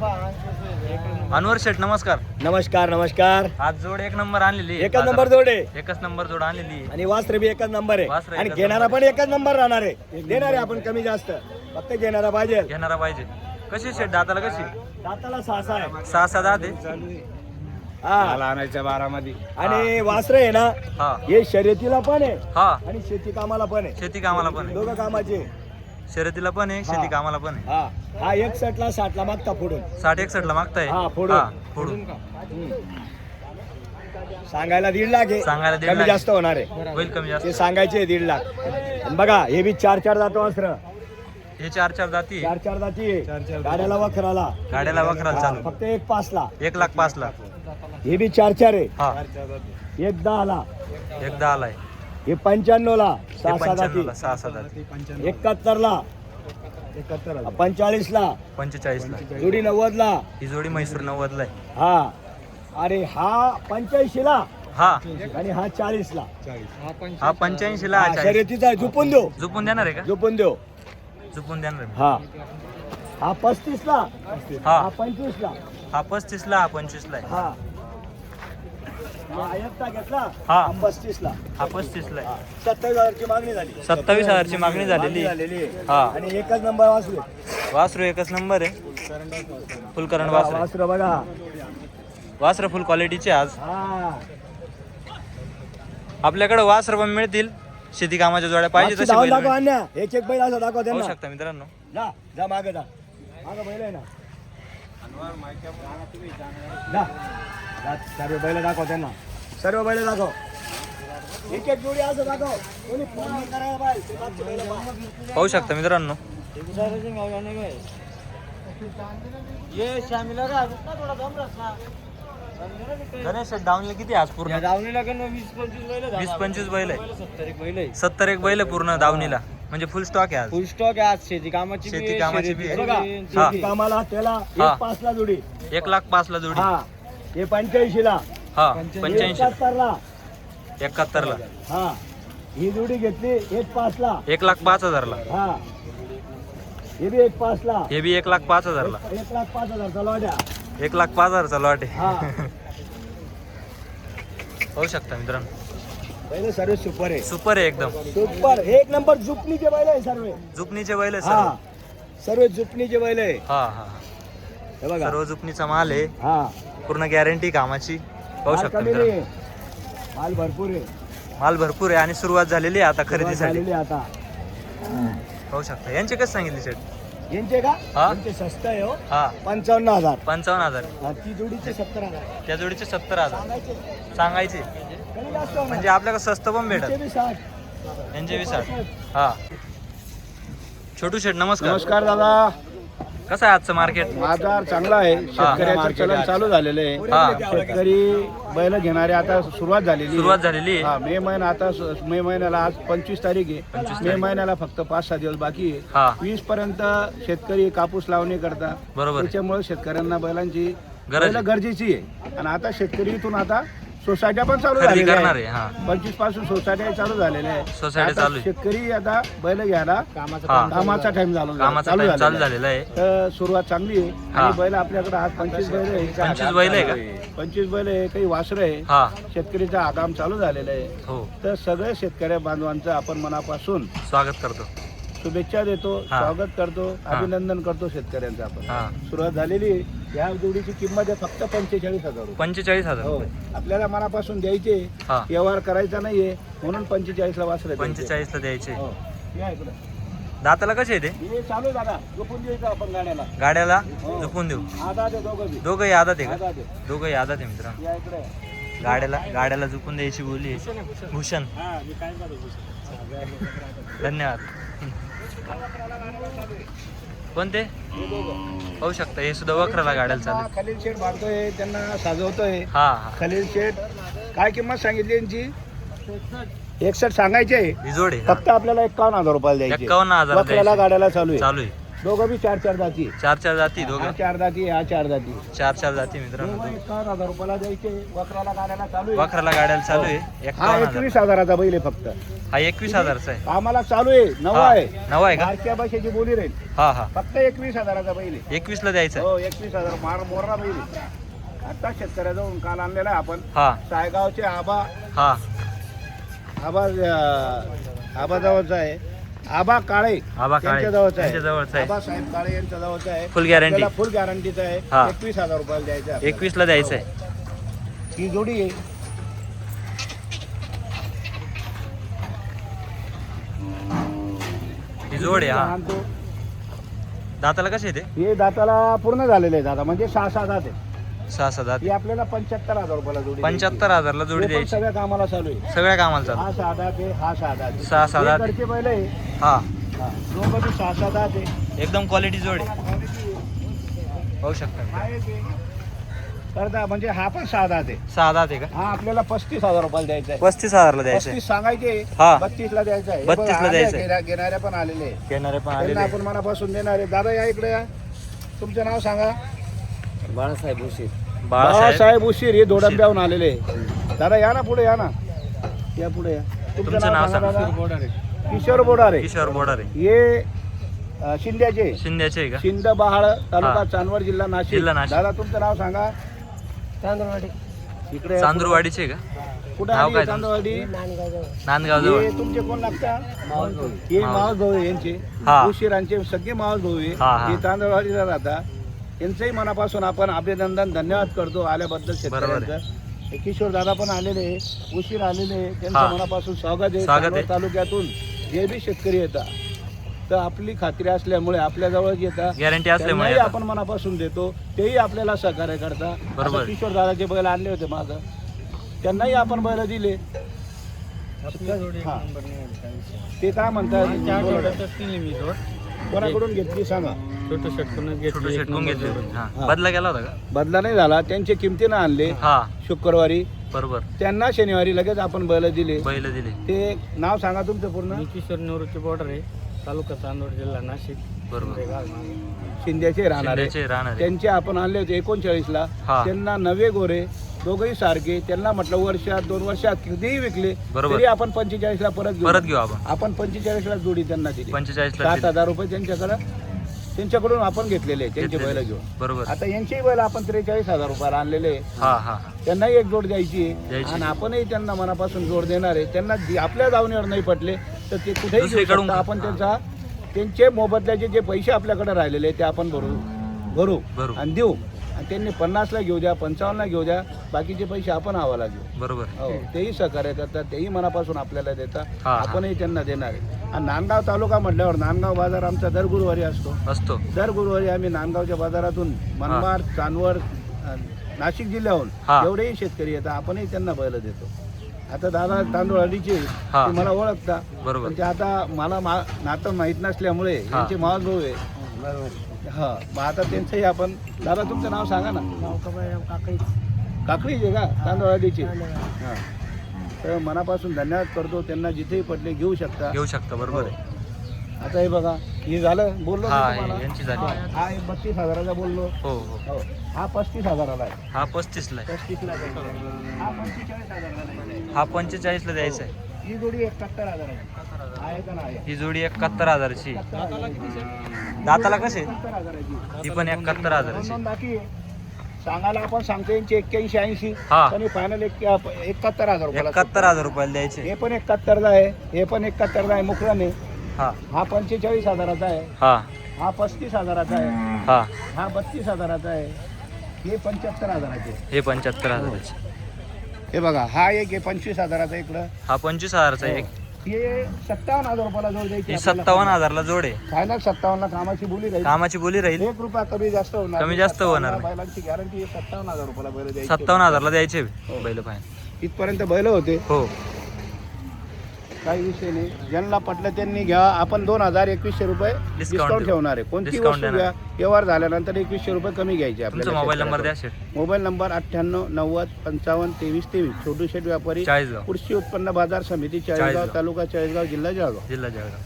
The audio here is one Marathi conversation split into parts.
अनवर शेठ नमस्कार. नमस्कार नमस्कार. आज जोड एक नंबर आणलेली. एकच नंबर जोड आहे. एकच नंबर जोड आणलेली आणि वासरे बी एकच नंबर आहे. वासरं आणि एकच घेणारा नंबर पण एकच नंबर राहणार आहे. देणार आहे आपण कमी जास्त, फक्त घेणारा पाहिजे. घेणारा पाहिजे. कशी शेठ दाताला कशी? दाताला 6 आहे. 6 दात आहे. हा आणायच्या 12 मध्ये. आणि वासरे आहे ना, हा हे शर्यतीला पण आहे हा आणि शेती कामाला पण आहे. शेती कामाला पण आहे. दोघं कामाचे. शर्यतीला पण आहे, शेती कामाला पण आहे. हा हा 61 ला 60 ला मागता फोडून. 60-61 ला मागताय. हा, फोडून. फोडून सांगायला 1.5 लाख आहे. सांगायला 1.5 कमी लाख. जास्त होणार आहे. होईल कमी जास्त. ते सांगायचे 1.5 लाख. आणि बघा हे बी 4 दात वासर. हे 4 दाती. 4 दाती आहे. गाड्याला वखराला. गाड्याला वखराला चालू. फक्त 1.5 ला. 1,05,000 ला. हे बी 4 आहे. हा 1.10 ला. एकदा आलाय. हे 95 ला. 6 95 दाती. ला 6 दाती. 71 ला. 45 ला. 45 ला. जोडी 90 ला. ही जोडी म्हैसूर 90 ला आहे. हा अरे हा 85 ला. हा आणि हा 40 ला. हा 85 ला. हा, 40. शर्यतीचा झुपून देऊ. झुपून देणार आहे का? झुपून देऊ. झुपून देणार आहे. हा हा 35 ला. हा हा 25 ला. हा 35 ला. हा 25 ला आहे. हा हा एकटा घेतला. हा. 35 ला. हा 35 ला आहे. 27,000 ची मागणी झाली. 27,000 ची मागणी झालेली. आहे. हा आणि एकच नंबर वासरू. वासरू एकच नंबर आहे. फुल करंट वासरू. वासरू बघा. वासरू फुल क्वालिटीचे आज हा आपल्याकडे. वासर पण मिळतील. शेती कामाच्या जोड्या पाहिजे मागची तसे धावून बैल दाखव मिळतील. अन्या. एक बैल असं दाखव पाहू त्यांना. शकता मित्रांनो. जा जा मागे जा. मागे बैल आहे ना. जा जा, सर्व बैल दाखव त्यांना. सर्व बैल दाखव. एक जोडी असं दाखव. कोणी फोन नाही करायला पाहिजे. ते मागचे बैलं पहा. पाहू शकता मित्रांनो. गणेश डाऊनला किती आहे आज पूर्ण? 20-25 बैल आहे. 70 बैल आहे पूर्ण दावणीला. म्हणजे फुल स्टॉक आहे आज. फुल स्टॉक आहे आज. शेती कामाची शेती कामाची बी आहे. बघा हा. शेती कामाला त्याला हा. 1.5 ला जोडी. 1,05,000 ला जोडी. हा हे 85 ला. हा 85 71 ला. 71 ला. हा ही जोडी घेतली 1.5 ला. 1,05,000 ला. हा हे बी 1.5 ला. हे बी 1,05,000 ला. 1,05,000 चला द्या. 1,05,000 चा लॉट आहे. हा पाहू शकता मित्रांनो. पहिले सर्व सुपर आहे. सुपर आहे एकदम. सुपर एक नंबर जुपणीचे बैल आहे सर्व. जुपणीचे बैल आहे हा सर्व. सर्व जुपणीचे बैल आहे. हा हा हे बघा. सर्व जुपणीचा माल आहे. हा पूर्ण गॅरंटी कामाची. पाहू माल शकता कमी मित्रांनो. नाही. माल भरपूर आहे. माल भरपूर आहे आणि सुरुवात झालेली आहे आता खरेदीसाठी. झालेली आता. पाहू शकता. यांचे कसं सांगितले सेट? यांचे का? हा? यांचे स्वस्त आहे हो. हा 55,000. 55,000. हा, ती जोडीचे 70,000. त्या जोडीचे 70,000 सांगायचे सांगायचे. कमी जास्त होणार. म्हणजे आपल्याकडे स्वस्त पण यांचे भेटत. बी 60. यांचे 20. हा छोटू शेठ नमस्कार. नमस्कार दादा. कसं आहे आजचं मार्केट? बाजार चांगला आहे. शेतकऱ्याचं चलन चालू झालेलं आहे. हा शेतकरी बैल घेणारे आता सुरुवात झालेली सुरुवात झालेली आहे. हा मे महिना आता मे महिन्याला आज 25 तारीख आहे. मे महिन्याला फक्त 5-6 दिवस बाकी आहे. हा 20 पर्यंत शेतकरी कापूस लावणी करता. बरोबर आहे. त्याच्यामुळे शेतकऱ्यांना बैलांची गरज आहे. गरजेची आहे. आणि आता शेतकरी इथून आता सोसायट्या पण चालू खरेदी झालेल्या करणार आहे. आहे. हा 25 पासून सोसायट्या चालू झालेल्या आहे. सोसायटी आता चालू आहे. शेतकरी आता बैल घ्यायला हा कामाचा टाइम कामाचा टाइम चालू झालेला आहे. तर सुरुवात चांगली आहे. हा. आणि बैल आपल्याकडे आज 25 बैल आहे. 25 बैल आहे का? 25 बैल आहे. काही वासरं आहे. हा शेतकरीचा आगाम चालू झालेला आहे. हो तर सगळ्या शेतकऱ्या बांधवांचं आपण मनापासून स्वागत करतो. शुभेच्छा देतो, हा. स्वागत करतो, हा. अभिनंदन करतो शेतकऱ्यांचं आपण. हा सुरुवात झालेली आहे. या जोडीची किंमत आहे फक्त 45,000 रुपये. 45,000 हो रुपये. आपल्याला मनापासून द्यायचे, हा व्यवहार करायचा नाहीये म्हणून 45 ला वासरं द्यायचे. 45 ला द्यायचे. हो. या इकडं. दाताला कसे आहे ते? हे चालू दादा झोपून द्यायचं आपण गाड्याला. गाड्याला हो. झुकून देऊ. आधा ते दोघं बी. दोघंही आदात आहे आधा का? ते. दोघंही आदात आहे मित्रांनो. या इकडे. गाड्याला झुकून द्यायची बोली आहे. भूषण धन्यवाद. कोणते पाहू शकता. हे सुद्धा वखराला गाड्याला चालू आहे. खलील शेठ मारतोय, त्यांना साजवतोय. हा हा खलील शेठ काय किंमत सांगितली यांची? 61 सांगायचे. ही जोड आहे. फक्त आपल्याला 51,000 रुपये द्यायचे. 51,000 वखराला द्यायचे. गाड्याला चालू आहे. चालू आहे. दोघं बी 4 जाती. 4 जाती हा दोघं. 4 जाती, हा 4 जाती. 4 जाती मित्रांनो. दोघं 51,000 रुपयाला द्यायचे. वखराला गाड्याला चालू आहे. वखराला गाड्याला चालू आहे हा 51,000. 21,000चा बैल आहे फक्त. हा 21,000चा आहे. आम्हाला चालू आहे, नवा आहे. नवा आहे का? बारक्या भाषेची बोली राहील. हा हा. फक्त 21,000चा बैल आहे. 21 ला द्यायचं आहे. हो 21,000 मोरा बैल आहे. आता शेतकऱ्याजवळून काल आणलेला आहे आपण. हा सायगावचे आबा हा. आबा जवळचा आहे. आबा काळे आबा काळे यांच्या जवळचा यांच्या जवळचा आहे. आबा साहेब काळे यांच्या जवळचा आहे. फुल गॅरंटी. फुल गॅरंटीचा आहे. हा. 21,000 रुपयाला द्यायचा आहे. 21 ला द्यायचं आहे. ही जोडी आहे. ही जोड आहे. हा आणतो. दाताला कसे येते? हे दाताला पूर्ण झालेले आहे दादा, म्हणजे 6 दात आहे. 6 दात. ही आपल्याला 75,000 रुपयाला जोडी 75,000 ला जोडी हे पण द्यायची. सगळ्या कामाला चालू आहे. सगळ्या कामाला चालू. हा 6 दात आहे, हा 6 दात आहे. 6 दात. हे घरचे बैल आहे. हा हा, दोघं बी 6 दात आहे. एकदम क्वालिटी जोड आहे. पाहू शकता. हा एक आहे. करता म्हणजे हा पण 6 दात आहे. 6 दात आहे का? हा आपल्याला 35,000 रुपयाला द्यायचा आहे. 35,000 ला द्यायचं 35 सांगायचे. हा. 32 ला द्यायचा आहे. 32 ला आले, द्यायचं आहे. घेणाऱ्या पण आलेले आहे. आहे. घेणारे पण त्यांना आलेले. आपण मनापासून देणार आहे. दादा या इकडे या. तुमचं नाव सांगा. बाळासाहेब उशीर. बाळासाहेब उशीर हे दोडंब्याहून आलेले आहे. दादा या ना पुढे, या ना, या पुढे या. तुमचं नाव सांगा. किशोर बोडारे. किशोर बोडारे. हे शिंद्याचे शिंद्याचे आहे का? शिंद बहाळ तालुका हा. चांदवड जिल्हा नाशिक. जिल्हा नाशिक. दादा तुमचं नाव सांगा. चांदूरवाडी. इकडे या. चांदूरवाडीचे आहे का? कुठे नाव आली काय चांदूरवाडी? नांदगाव जवळ. हे तुमचे कोण लागता? हे मावस भाऊ आहे यांचे. हा. उशिरांचे सगळे मावस भाऊ आहे. हा, हा. हे तांदळवाडीला राहता. यांचंही मनापासून आपण अभिनंदन धन्यवाद करतो आल्याबद्दल शेतकऱ्यांचं. हे किशोर दादा पण आलेले आहे, उशीर आलेले आहे. त्यांचं हा. मनापासून स्वागत आहे. स्वागत आहे. चांदवड तालुक्यातून जे बी शेतकरी येतात तर आपली खात्री असल्यामुळे आपल्या जवळ येतात. गॅरंटी असल्यामुळे त्यांनाही आता. आपण मनापासून देतो, तेही आपल्याला सहकार्य करता. बरोबर. आता किशोर दादाचे बैल आणले होते मागं, त्यांनाही आपण बैल दिले. हा. ते काय म्हणतात, कोणाकडून घेतली सांगा. छोटू शेटकून घेतले. हा. हा बदला गेला होता का? बदला नाही झाला, त्यांचे किमतीनं आणले हा शुक्रवारी. बरोबर. त्यांना शनिवारी लगेच आपण बैल दिले. बैल दिले. ते नाव सांगा तुमचं पूर्ण. किशोर निवृत्ती बॉर्डर आहे, तालुका चांदवड, जिल्हा नाशिक. बरोबर. शिंद्याचे राहणार शिंद्याचे राहणार आहे. त्यांचे आपण आणले होते 39ला. हा. त्यांना नवे गोरे दोघही सारखे. त्यांना म्हटलं वर्षात 2 वर्षात कितीही विकले बरोबर. तरी आपण 45ला परत घेऊ आपण. आपण 45ला जोडी त्यांना दिली. 45 ला 7,000 रुपये त्यांच्याकडून आपण घेतलेले त्यांचे घेतलेले. बैल घेऊन. बरोबर. आता यांचेही बैल आपण 43,000 रुपयाला आणलेले. हा हा. त्यांनाही एक जोड द्यायची द्यायची. आणि आपणही त्यांना मनापासून जोड देणार आहे. त्यांना आपल्या दावणीवर नाही पटले तर ते कुठेही घेऊ दुसरीकडून. शकता. आपण त्यांचे मोबदल्याचे जे पैसे आपल्याकडे राहिलेले ते आपण भरू बरोबर. आणि देऊ. आणि त्यांनी 50ला घेऊ द्या, 55ला घेऊ द्या, बाकीचे पैसे आपण आवाला घेऊ. बरोबर. हो, तेही सहकार्य करतात, तेही मनापासून आपल्याला देतात. हा. आपणही त्यांना देणार आहे. आणि नांदगाव तालुका म्हटल्यावर नांदगाव बाजार आमचा दर गुरुवारी असतो. दर गुरुवारी आम्ही नांदगावच्या बाजारातून मनमाड, चांदवड, नाशिक जिल्ह्याहून हा. एवढेही शेतकरी येतात, आपणही त्यांना बैल देतो. आता दादा तांदूळवाडीचे हा. ते मला ओळखता, बरोबर. पण ते आता मला नातं माहीत नसल्यामुळे हा. यांचे मावस भाऊ आहे. हा, मग आता त्यांचंही आपण. दादा तुमचं नाव सांगा ना. काकडीचे का? तांदूळवाडीचे. हां, तर मनापासून धन्यवाद करतो. त्यांना जिथेही पडले घेऊ शकता. घेऊ शकता. बरोबर आहे. आता हे बघा, हे झालं बोललो ना हा तुम्हाला. यांची झाली. हा 32,000चा बोललो. हो हो. हो, हा 35,000ला आहे. हा 35 ला आहे. 35ला द्यायचा आहे. हा 45,000ला द्यायचा हा 45 ला द्यायचा आहे. आहे. ही जोडी 71,000 आहे का नाही? ही जोडी 71,000ची. दाताला कसे? 71,000ची. ही पण 71,000ची. दोन बाकी आहे. सांगायला आपण सांगतो यांची 81-80, हा. पण फायनल 71,000 रुपयाला. 71,000 रुपयाला द्यायचे. हे पण 71ला आहे, हे पण 71ला आहे मुकराने. हा हा 45,000चा आहे. हा हा 35,000चा आहे. हा. हा 32,000चा आहे. हे 75,000चे. हे 75,000चे. हे बघा, हा एक आहे 25,000चा इकडं. हा 25,000चा एक. हे 57,000 रुपयाला जोड द्यायची. ही 57,000 ला जोड आहे. फायनल 57ला कामाची बोली राहील. कामाची बोली राहील. 1 रुपया कमी जास्त होणार. कमी जास्त होणार नाही. बैलांची गॅरंटी 57,000 रुपयाला बैल द्यायची. 57,000 ला द्यायचे बैल पाहिजे. इथपर्यंत बैल होते, हो. काही विषय नाही. ज्यांना पटलं त्यांनी घ्या. आपण 2,021 रुपये डिस्काउंट देऊ. ठेवणार आहे. कोणती Discount वस्तू देणार. घ्या, व्यवहार झाल्यानंतर 2100 रुपये कमी घ्यायचे तुमचा आपल्याला. मोबाईल नंबर द्या शेट. Mobile number 98 90 55 23 23. छोटू शेठ व्यापारी, चाळीसगाव. कृषी उत्पन्न बाजार समिती, चाळीसगाव चाळीसगाव. तालुका चाळीसगाव, जिल्हा जळगाव. जिल्हा जळगाव.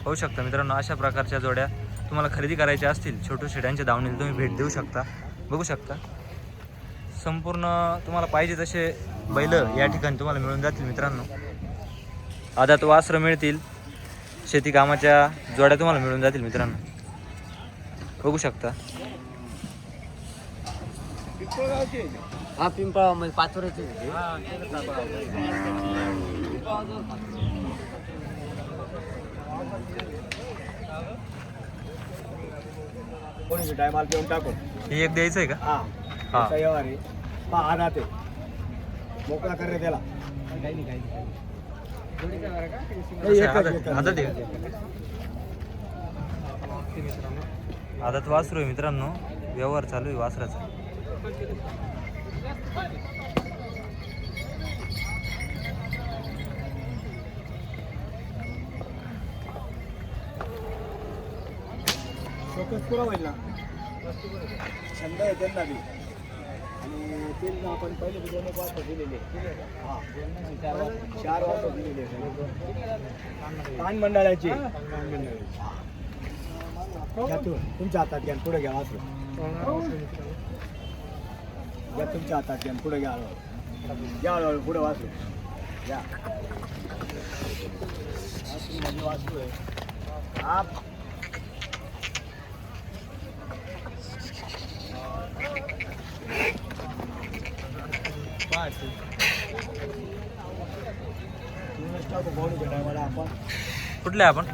होऊ शकतं मित्रांनो, अशा प्रकारच्या जोड्या तुम्हाला खरेदी करायचे असतील छोटू शेड्यांच्या दावणीला तुम्ही भेट देऊ शकता. बघू शकता संपूर्ण तुम्हाला पाहिजे तसे बैल या ठिकाणी तुम्हाला मिळून जातील मित्रांनो. आदात वासरं मिळतील, शेती कामाच्या जोड्या तुम्हाला मिळून जातील मित्रांनो. बघू शकता हा पिंपळामध्ये पाचोऱ्याचे कोणी टायमाला देऊन टाकू. हे एक द्यायचं आहे का? हा हा. त्याचा व्यवहार आहे. हा आधा ते मोकळा कर रे त्याला. नाही, एकच, एकच. आदत आहे का? आदत वासरू आहे मित्रांनो. व्यवहार चालू आहे वासराचा. शोकेस पुरा होईल ना. छंद आहे त्यांना बी. आणि तेल आपण पहिले बी 2 वाजता दिलेले. हा 4 वाजता दिलेले. कान मंडळाची घ्या तू. तुमच्या हातात घ्या पुढे घ्या वासरू. घ्या तुमच्या हातात घ्या पुढे घ्या. घ्या हळूहळू पुढे वासरू घ्या. वासरू म्हणजे वासरू आहे. हा कुठले आपण?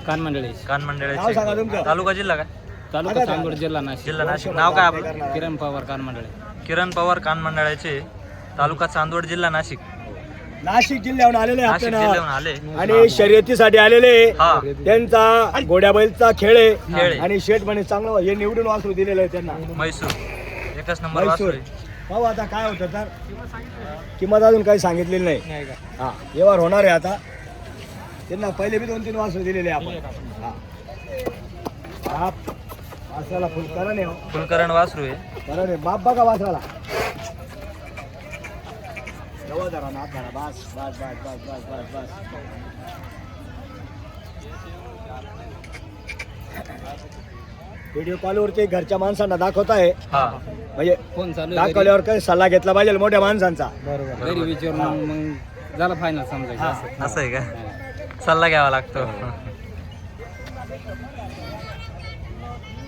कान मंडळी कान नाव सांगा मंडळाचे. तुमचं. तालुका जिल्हा काय? तालुका चांदवड जिल्हा नाशिक. जिल्हा नाशिक. नाव काय आपलं? किरण पवार कान मंडळी. किरण पवार कान मंडळाचे, तालुका चांदवड, जिल्हा नाशिक. नाशिक जिल्ह्याहून आलेले नाशिक जिल्ह्याहून आले. आणि शर्यतीसाठी आलेले. हा त्यांचा घोड्याबैलचा खेळ खेळ आहे आहे. आणि शेठ म्हणे चांगलं हे निवडून वासरू दिलेलं आहे त्यांना. म्हैसूर एकच नंबर वासरू म्हैसूर. आहे. पाहू आता काय होतं तर किंमत अजून काही सांगितलेली नाही. हा व्यवहार होणार आहे आता. त्यांना पहिले बी 2-3 वासरू दिलेले आहे आपण. हा वासराला फुल करा नाही. फुलकरण वासरू आहे. करा नाही बाप बघा वासराला. जवळ धरा ना धरा. बस बस बस बस बस बस बस. व्हिडिओ कॉलवरती घरच्या माणसांना दाखवत आहे. हा म्हणजे फोन चालू दाखवल्यावर काही सल्ला घेतला पाहिजे मोठ्या माणसांचा. घरी विचारून मग झालं फायनल समजायचं असं. असं आहे का? सल्ला घ्यावा लागतो.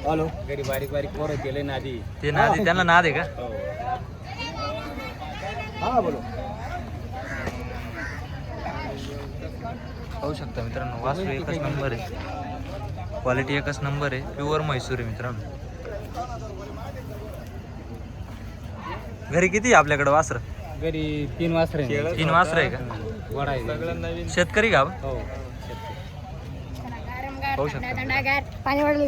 हॅलो घरी बारीक बारीक पोरं केले ना आधी. ते नाद त्यांना नाद आहे का? हा बोलो. पाहू शकता मित्रांनो वासरू एकच नंबर आहे. क्वालिटी एकच नंबर आहे. प्युअर म्हैसूर आहे मित्रांनो. घरी किती आहे आपल्याकडे वासर? घरी 3 वासरे. 3 वासर आहे का? वडा आहे. शेतकरी का आपण? हो. पाहू शकता. पाणी वाढली